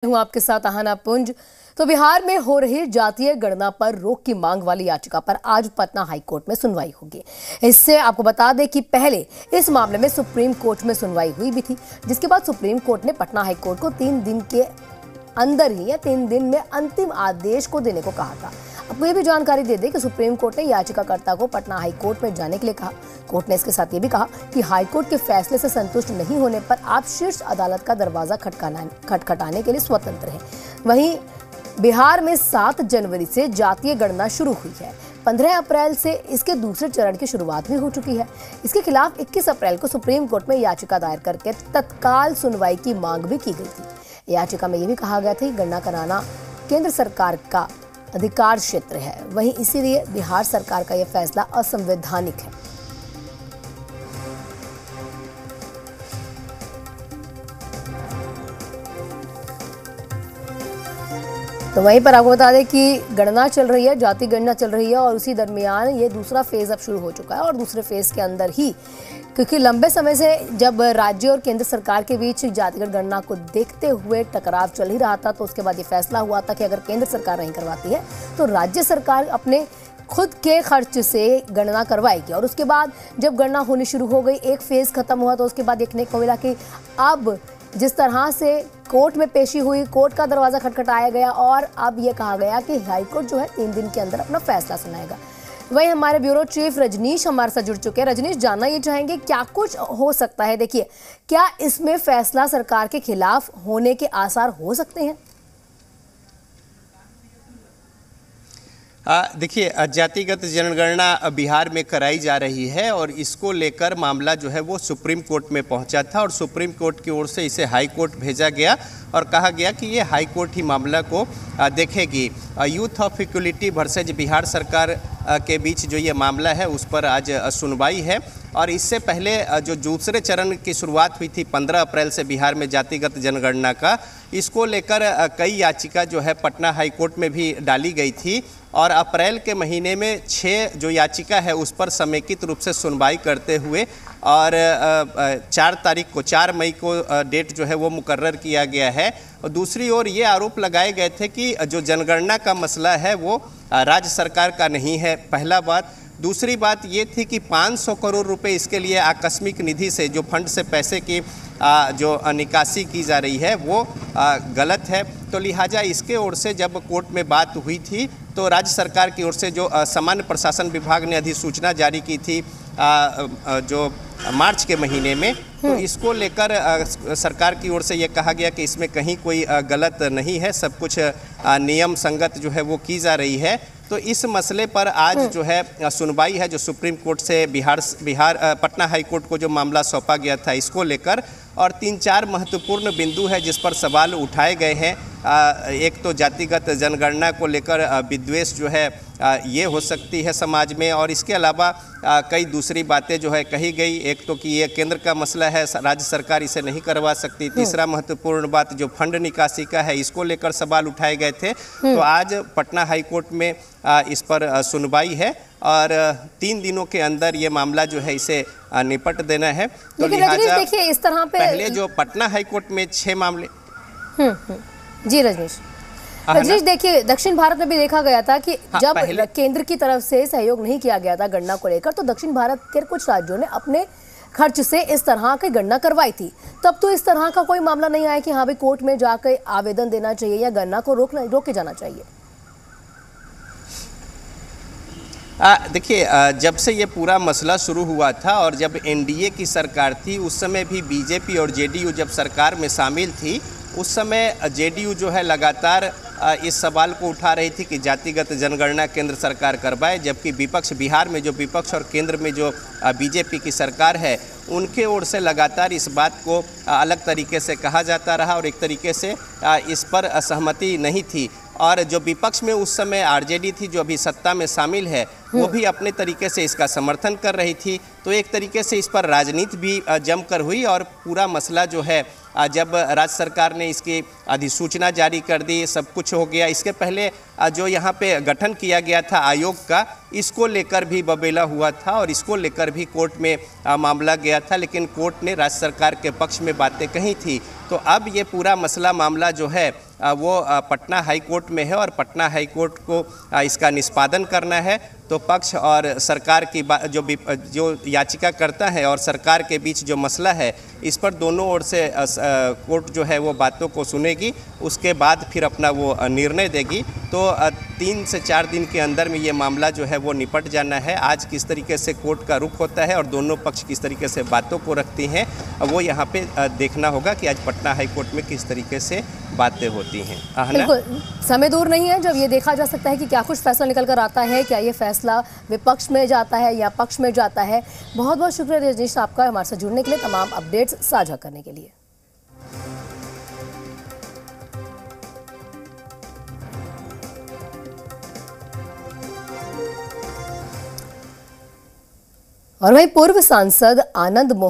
हूं आपके साथ आहाना पुंज। तो बिहार में हो रही जातीय गणना पर रोक की मांग वाली याचिका पर आज पटना हाईकोर्ट में सुनवाई होगी। इससे आपको बता दें कि पहले इस मामले में सुप्रीम कोर्ट में सुनवाई हुई भी थी, जिसके बाद सुप्रीम कोर्ट ने पटना हाईकोर्ट को 3 दिन के अंदर ही या 3 दिन में अंतिम आदेश को देने को कहा था। आपको ये भी जानकारी दे दें कि सुप्रीम कोर्ट ने याचिकाकर्ता को पटना हाईकोर्ट में जाने के लिए कहा। कोर्ट ने इसके साथ ये भी कहा कि हाईकोर्ट के फैसले से संतुष्ट नहीं होने पर आप शीर्ष अदालत का दरवाजा खटखटाने के लिए स्वतंत्र हैं। वहीं बिहार में 7 जनवरी से जातीय गणना शुरू हुई है। 15 अप्रैल से इसके दूसरे चरण की शुरुआत भी हो चुकी है। इसके खिलाफ 21 अप्रैल को सुप्रीम कोर्ट में याचिका दायर करके तत्काल सुनवाई की मांग भी की गई थी। याचिका में यह भी कहा गया था कि गणना कराना केंद्र सरकार का अधिकार क्षेत्र है, वहीं इसीलिए बिहार सरकार का यह फैसला असंवैधानिक है। तो वहीं पर आपको बता दें कि गणना चल रही है, जाति गणना चल रही है और उसी दरमियान ये दूसरा फेज अब शुरू हो चुका है। और दूसरे फेज के अंदर ही, क्योंकि लंबे समय से जब राज्य और केंद्र सरकार के बीच जातिगत गणना को देखते हुए टकराव चल ही रहा था, तो उसके बाद ये फैसला हुआ था कि अगर केंद्र सरकार नहीं करवाती है तो राज्य सरकार अपने खुद के खर्च से गणना करवाएगी। और उसके बाद जब गणना होनी शुरू हो गई, एक फेज खत्म हुआ, तो उसके बाद देखने को मिला कि अब जिस तरह से कोर्ट में पेशी हुई, कोर्ट का दरवाजा खटखटाया गया और अब ये कहा गया कि हाईकोर्ट जो है 3 दिन के अंदर अपना फैसला सुनाएगा। वही हमारे ब्यूरो चीफ रजनीश हमारे साथ जुड़ चुके हैं। रजनीश, जानना ये चाहेंगे क्या कुछ हो सकता है? देखिए, क्या इसमें फैसला सरकार के खिलाफ होने के आसार हो सकते हैं? देखिए, जातिगत जनगणना बिहार में कराई जा रही है और इसको लेकर मामला जो है वो सुप्रीम कोर्ट में पहुंचा था और सुप्रीम कोर्ट की ओर से इसे हाई कोर्ट भेजा गया और कहा गया कि ये हाई कोर्ट ही मामला को देखेगी। Youth of equality versus Bihar सरकार के बीच जो ये मामला है उस पर आज सुनवाई है। और इससे पहले जो दूसरे चरण की शुरुआत हुई थी 15 अप्रैल से बिहार में जातिगत जनगणना का, इसको लेकर कई याचिका जो है पटना हाई कोर्ट में भी डाली गई थी और अप्रैल के महीने में 6 जो याचिका है उस पर समेकित रूप से सुनवाई करते हुए और 4 मई को डेट जो है वो मुकर्रर किया गया है। और दूसरी ओर ये आरोप लगाए गए थे कि जो जनगणना का मसला है वो राज्य सरकार का नहीं है, पहला बात। दूसरी बात ये थी कि 500 करोड़ रुपए इसके लिए आकस्मिक निधि से जो फंड से पैसे की जो निकासी की जा रही है वो गलत है। तो लिहाजा इसके ओर से जब कोर्ट में बात हुई थी तो राज्य सरकार की ओर से जो सामान्य प्रशासन विभाग ने अधिसूचना जारी की थी जो मार्च के महीने में, तो इसको लेकर सरकार की ओर से ये कहा गया कि इसमें कहीं कोई गलत नहीं है, सब कुछ नियम संगत जो है वो की जा रही है। तो इस मसले पर आज जो है सुनवाई है, जो सुप्रीम कोर्ट से पटना हाई कोर्ट को जो मामला सौंपा गया था इसको लेकर, और 3-4 महत्वपूर्ण बिंदु है जिस पर सवाल उठाए गए हैं। एक तो जातिगत जनगणना को लेकर विद्वेष जो है ये हो सकती है समाज में, और इसके अलावा कई दूसरी बातें जो है कही गई। एक तो कि ये केंद्र का मसला है, राज्य सरकार इसे नहीं करवा सकती। तीसरा महत्वपूर्ण बात जो फंड निकासी का है, इसको लेकर सवाल उठाए गए थे। तो आज पटना हाई कोर्ट में इस पर सुनवाई है और 3 दिनों के अंदर ये मामला जो है इसे निपट देना है। तो लिहाजा देखिए इस तरह पे पहले जो पटना हाई कोर्ट में 6 मामले। जी रजनीश, देखिए दक्षिण भारत में भी देखा गया था कि जब केंद्र की तरफ से सहयोग नहीं किया गया था गणना को लेकर, तो दक्षिण भारत के कुछ राज्यों ने अपने खर्च से इस तरह की गणना करवाई थी। तब तो इस तरह का कोई मामला नहीं आया कि हाँ भाई कोर्ट में जाकर आवेदन देना चाहिए या गणना को रोके जाना चाहिए। देखिए, जब से ये पूरा मसला शुरू हुआ था और जब एनडीए की सरकार थी उस समय भी बीजेपी और जेडीयू जब सरकार में शामिल थी, उस समय जेडीयू जो है लगातार इस सवाल को उठा रही थी कि जातिगत जनगणना केंद्र सरकार करवाए, जबकि विपक्ष बिहार में जो विपक्ष और केंद्र में जो बीजेपी की सरकार है उनके ओर से लगातार इस बात को अलग तरीके से कहा जाता रहा और एक तरीके से इस पर असहमति नहीं थी। और जो विपक्ष में उस समय आरजेडी थी जो अभी सत्ता में शामिल है, वो भी अपने तरीके से इसका समर्थन कर रही थी। तो एक तरीके से इस पर राजनीति भी जमकर हुई और पूरा मसला जो है जब राज्य सरकार ने इसकी अधिसूचना जारी कर दी, सब कुछ हो गया, इसके पहले जो यहाँ पे गठन किया गया था आयोग का, इसको लेकर भी बबेला हुआ था और इसको लेकर भी कोर्ट में मामला गया था, लेकिन कोर्ट ने राज्य सरकार के पक्ष में बातें कही थी। तो अब ये पूरा मसला मामला जो है वो पटना हाई कोर्ट में है और पटना हाई कोर्ट को इसका निष्पादन करना है। तो पक्ष और सरकार की जो याचिका करता है और सरकार के बीच जो मसला है, इस पर दोनों ओर से कोर्ट जो है वो बातों को सुनेगी, उसके बाद फिर अपना वो निर्णय देगी। तो 3 से 4 दिन के अंदर में ये मामला जो है वो निपट जाना है। आज किस तरीके से कोर्ट का रुख होता है और दोनों पक्ष किस तरीके से बातों को रखती हैं, वो यहाँ पे देखना होगा कि आज पटना हाई कोर्ट में किस तरीके से बातें होती हैं। बिल्कुल, समय दूर नहीं है जब ये देखा जा सकता है कि क्या कुछ फैसला निकल कर आता है, क्या ये फैसला विपक्ष में जाता है या पक्ष में जाता है। बहुत बहुत शुक्रिया रजनीश आपका हमारे साथ जुड़ने के लिए, तमाम अपडेट्स साझा करने के लिए। और वहीं पूर्व सांसद आनंद मोहन